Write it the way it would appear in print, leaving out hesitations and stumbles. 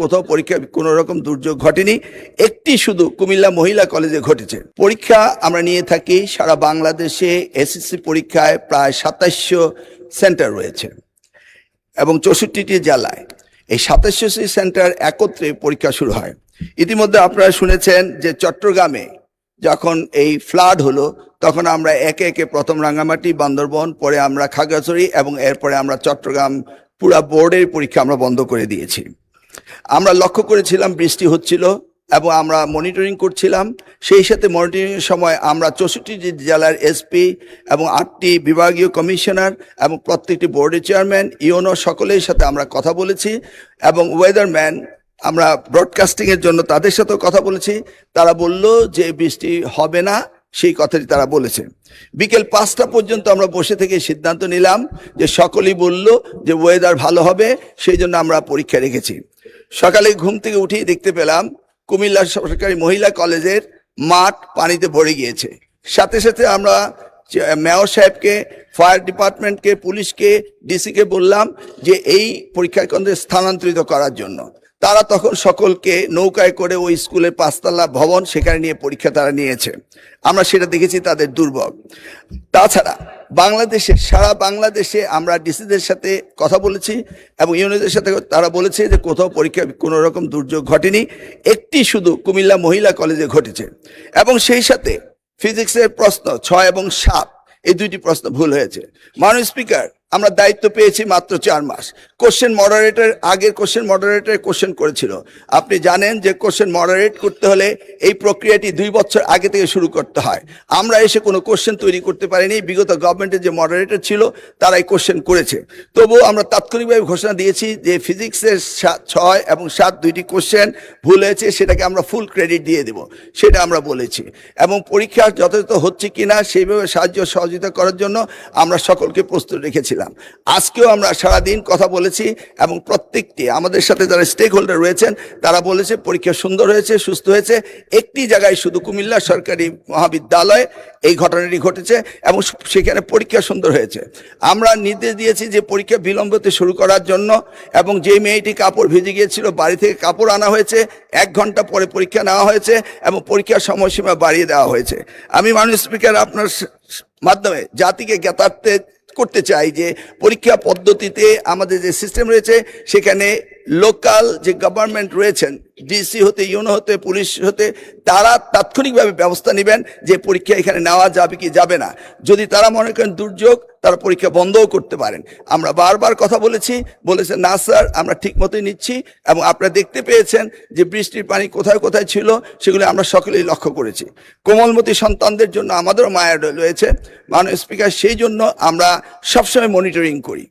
কোথাও পরীক্ষা কোনো রকম দুর্যোগ ঘটেনি, একটি শুধু কুমিল্লা মহিলা কলেজে ঘটেছে। পরীক্ষা আমরা নিয়ে থাকি সারা বাংলাদেশে। এসএসসি পরীক্ষায় প্রায় 2700 সেন্টার রয়েছে এবং 64টি জেলায় এই 2700টি সেন্টার একত্রে পরীক্ষা শুরু হয়। ইতিমধ্যে আপনারা শুনেছেন যে চট্টগ্রামে যখন এই ফ্লাড হলো তখন আমরা একে একে প্রথম রাঙ্গামাটি, বান্দরবন, পরে আমরা খাগড়াছড়ি এবং এরপরে আমরা চট্টগ্রাম পুরা বোর্ডের পরীক্ষা আমরা বন্ধ করে দিয়েছি। আমরা লক্ষ্য করেছিলাম বৃষ্টি হচ্ছিল এবং আমরা মনিটরিং করছিলাম। সেই সাথে মনিটরিংয়ের সময় আমরা 64টি জেলার এসপি এবং 8টি বিভাগীয় কমিশনার এবং প্রত্যেকটি বোর্ডের চেয়ারম্যান, ইউনো সকলের সাথে আমরা কথা বলেছি এবং ওয়েদারম্যান আমরা ব্রডকাস্টিংয়ের জন্য তাদের সাথেও কথা বলেছি। তারা বলল যে বৃষ্টি হবে না, সেই কথাটি তারা বলেছে। বিকেল 5টা পর্যন্ত আমরা বসে থেকে সিদ্ধান্ত নিলাম যে সকলেই বলল যে ওয়েদার ভালো হবে, সেই জন্য আমরা পরীক্ষা রেখেছি। সকালে ঘুম থেকে উঠেই দেখতে পেলাম কুমিল্লা সরকারি মহিলা কলেজের মাঠ পানিতে ভরে গিয়েছে। সাথে সাথে আমরা মেয়র সাহেবকে, ফায়ার ডিপার্টমেন্টকে, পুলিশকে, ডিসিকে বললাম যে এই পরীক্ষা কেন্দ্রে স্থানান্তরিত করার জন্য। তারা তখন সকলকে নৌকায় করে ওই স্কুলের 5তলা ভবন সেখানে নিয়ে পরীক্ষা তারা নিয়েছে। আমরা সেটা দেখেছি তাদের দুর্ভোগ। তাছাড়া সারা বাংলাদেশে আমরা ডিসিদের সাথে কথা বলেছি এবং ইউনিটদের সাথে তারা বলেছে যে কোথাও পরীক্ষা কোনো রকম দুর্যোগ ঘটেনি, একটি শুধু কুমিল্লা মহিলা কলেজে ঘটেছে। এবং সেই সাথে ফিজিক্সের প্রশ্ন 6 এবং 7 এই দুইটি প্রশ্ন ভুল হয়েছে। মাননীয় স্পিকার, আমরা দায়িত্ব পেয়েছি মাত্র 4 মাস। আগের কোশ্চেন মডারেটর কোশ্চেন করেছিল। আপনি জানেন যে কোশ্চেন মডারেট করতে হলে এই প্রক্রিয়াটি 2 বছর আগে থেকে শুরু করতে হয়। আমরা এসে কোনো কোশ্চেন তৈরি করতে পারিনি। বিগত গভর্নমেন্টের যে মডারেটর ছিল তারাই কোশ্চেন করেছে। তবুও আমরা তাৎক্ষণিকভাবে ঘোষণা দিয়েছি যে ফিজিক্সের 6 এবং 7 দুইটি কোশ্চেন ভুল হয়েছে, সেটাকে আমরা ফুল ক্রেডিট দিয়ে দেব, সেটা আমরা বলেছি। এবং পরীক্ষা যথাযথ হচ্ছে কিনা সেইভাবে সাহায্য সহযোগিতা করার জন্য আমরা সকলকে প্রস্তুত রেখেছিলাম। আজকেও আমরা সারাদিন কথা বলেছি এবং প্রত্যেকটি আমাদের সাথে যারা স্টেক হোল্ডার রয়েছেন তারা বলেছে পরীক্ষা সুন্দর হয়েছে, সুস্থ হয়েছে। একটি জায়গায় শুধু কুমিল্লা সরকারি মহাবিদ্যালয়ে এই ঘটনাটি ঘটেছে এবং সেখানে পরীক্ষা সুন্দর হয়েছে। আমরা নির্দেশ দিয়েছি যে পরীক্ষা বিলম্বতে শুরু করার জন্য এবং যে মেয়েটি কাপড় ভিজে গিয়েছিল বাড়ি থেকে কাপড় আনা হয়েছে, 1 ঘন্টা পরে পরীক্ষা নেওয়া হয়েছে এবং পরীক্ষার সময়সীমা বাড়িয়ে দেওয়া হয়েছে। আমি মাননীয় স্পিকার আপনার মাধ্যমে জাতিকে জ্ঞাতার্থে করতে চাই যে পরীক্ষা পদ্ধতিতে আমাদের যে সিস্টেম রয়েছে সেখানে লোকাল যে গভর্নমেন্ট রয়েছেন, ডিসি হতে, ইউনো হতে, পুলিশ হতে, তারা তাৎক্ষণিকভাবে ব্যবস্থা নেবেন যে পরীক্ষা এখানে নেওয়া যাবে কি যাবে না। যদি তারা মনে করেন দুর্যোগ, তারা পরীক্ষা বন্ধও করতে পারেন। আমরা বারবার কথা বলেছেন না স্যার, আমরা ঠিক মতোই নিচ্ছি এবং আপনারা দেখতে পেয়েছেন যে বৃষ্টির পানি কোথায় কোথায় ছিল সেগুলো আমরা সকলেই লক্ষ্য করেছি। কোমলমতি সন্তানদের জন্য আমাদেরও মায়া রয়েছে মাননীয় স্পিকার, সেই জন্য আমরা সবসময় মনিটরিং করি।